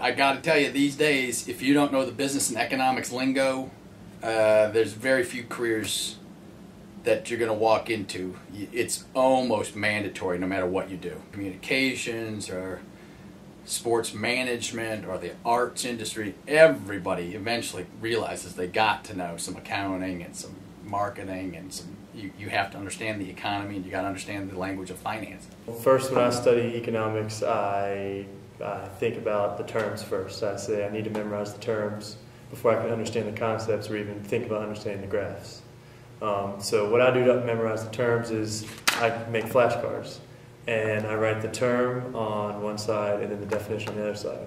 I got to tell you, these days, if you don't know the business and economics lingo, there's very few careers that you're going to walk into. It's almost mandatory no matter what you do. Communications or sports management or the arts industry, everybody eventually realizes they got to know some accounting and some marketing and some, you have to understand the economy and you got to understand the language of finance. First, when I study economics, I think about the terms first. I say I need to memorize the terms before I can understand the concepts or even think about understanding the graphs. So what I do to memorize the terms is I make flashcards and I write the term on one side and then the definition on the other side.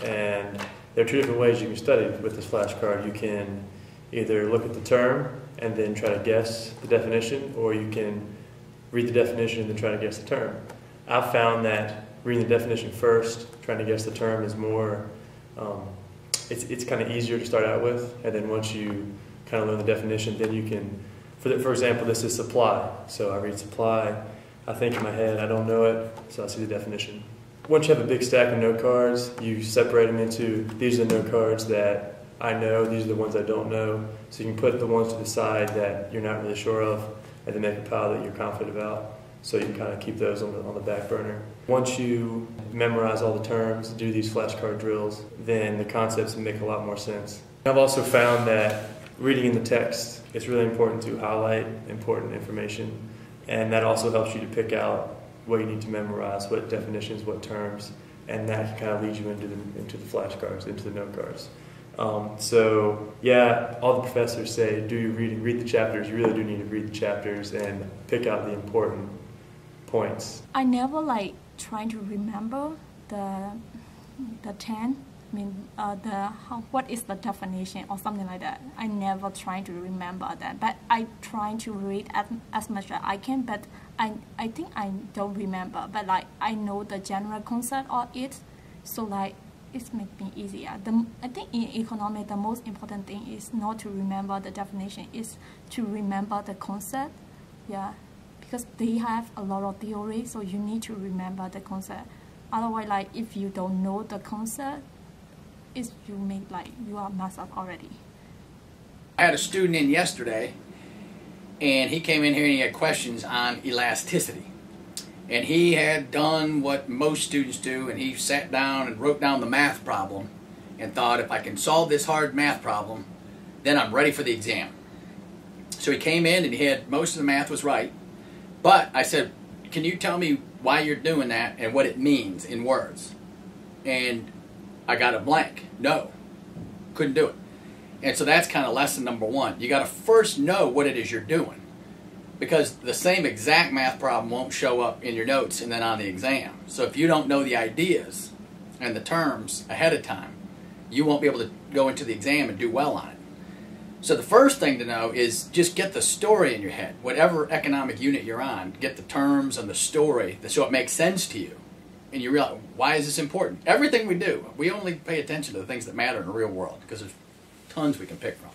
And there are two different ways you can study with this flashcard. You can either look at the term and then try to guess the definition, or you can read the definition and then try to guess the term. I've found that reading the definition first, trying to guess the term is more, it's kind of easier to start out with, and then once you kind of learn the definition, then you can, for example, this is supply. So I read supply, I think in my head, I don't know it, so I see the definition. Once you have a big stack of note cards, you separate them into, these are the note cards that I know, these are the ones I don't know. So you can put the ones to the side that you're not really sure of, and then make a pile that you're confident about. So you can kind of keep those on the back burner. Once you memorize all the terms, do these flashcard drills, then the concepts make a lot more sense. I've also found that reading in the text, it's really important to highlight important information, and that also helps you to pick out what you need to memorize, what definitions, what terms, and that can kind of lead you into the flashcards, into the note cards. So yeah, all the professors say, read the chapters. You really do need to read the chapters and pick out the important points. I never like trying to remember the 10. I mean, what is the definition or something like that. I never try to remember that, but I try to read as much as I can, but I think I don't remember, but like I know the general concept of it, so like it makes me easier. I think in economics, the most important thing is not to remember the definition, is to remember the concept, yeah, because they have a lot of theory, so you need to remember the concept. Otherwise, like if you don't know the concept, you are messed up already. I had a student in yesterday, and he came in here and he had questions on elasticity. And he had done what most students do, and he sat down and wrote down the math problem and thought, if I can solve this hard math problem, then I'm ready for the exam. So he came in and he had, most of the math was right, but I said, can you tell me why you're doing that and what it means in words? And I got a blank. No, couldn't do it. And so that's kind of lesson number one. You got to first know what it is you're doing, because the same exact math problem won't show up in your notes and then on the exam. So if you don't know the ideas and the terms ahead of time, you won't be able to go into the exam and do well on it. So the first thing to know is just get the story in your head. Whatever economic unit you're on, get the terms and the story so it makes sense to you. And you realize, why is this important? Everything we do, we only pay attention to the things that matter in the real world, because there's tons we can pick from.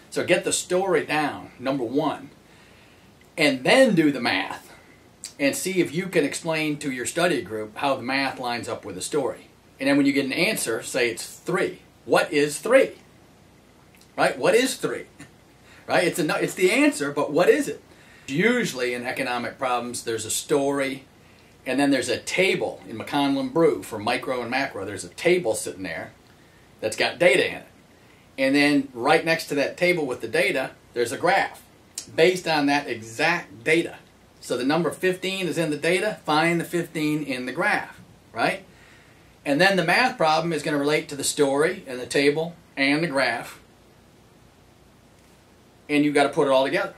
So get the story down, number one, and then do the math and see if you can explain to your study group how the math lines up with the story. And then when you get an answer, say it's 3. What is 3? Right? What is 3? Right? It's the answer, but what is it? Usually in economic problems, there's a story, and then there's a table in McConlin Brew for micro and macro. There's a table sitting there that's got data in it. And then right next to that table with the data, there's a graph based on that exact data. So the number 15 is in the data, find the 15 in the graph, right? And then the math problem is going to relate to the story and the table and the graph. And you've got to put it all together.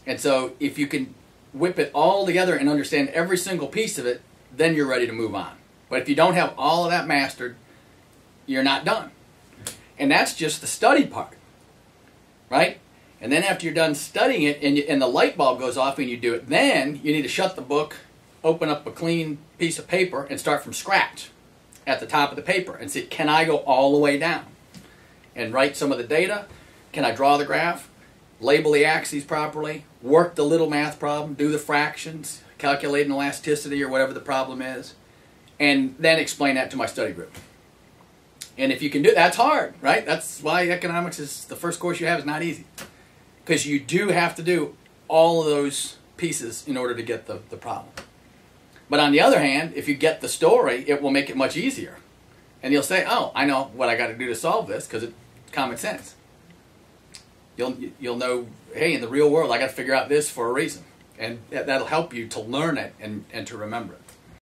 And so if you can whip it all together and understand every single piece of it, then you're ready to move on. But if you don't have all of that mastered, you're not done. And that's just the study part, right? And then after you're done studying it and the light bulb goes off and you do it, then you need to shut the book, open up a clean piece of paper, and start from scratch at the top of the paper and see, can I go all the way down and write some of the data? Can I draw the graph, label the axes properly, work the little math problem, do the fractions, calculate an elasticity or whatever the problem is, and then explain that to my study group. And if you can do it, that's hard, right? That's why economics is the first course you have is not easy. Because you do have to do all of those pieces in order to get the problem. But on the other hand, if you get the story, it will make it much easier. And you'll say, oh, I know what I got to do to solve this because it's common sense. You'll know, hey, in the real world, I got to figure out this for a reason. And that'll help you to learn it and to remember it.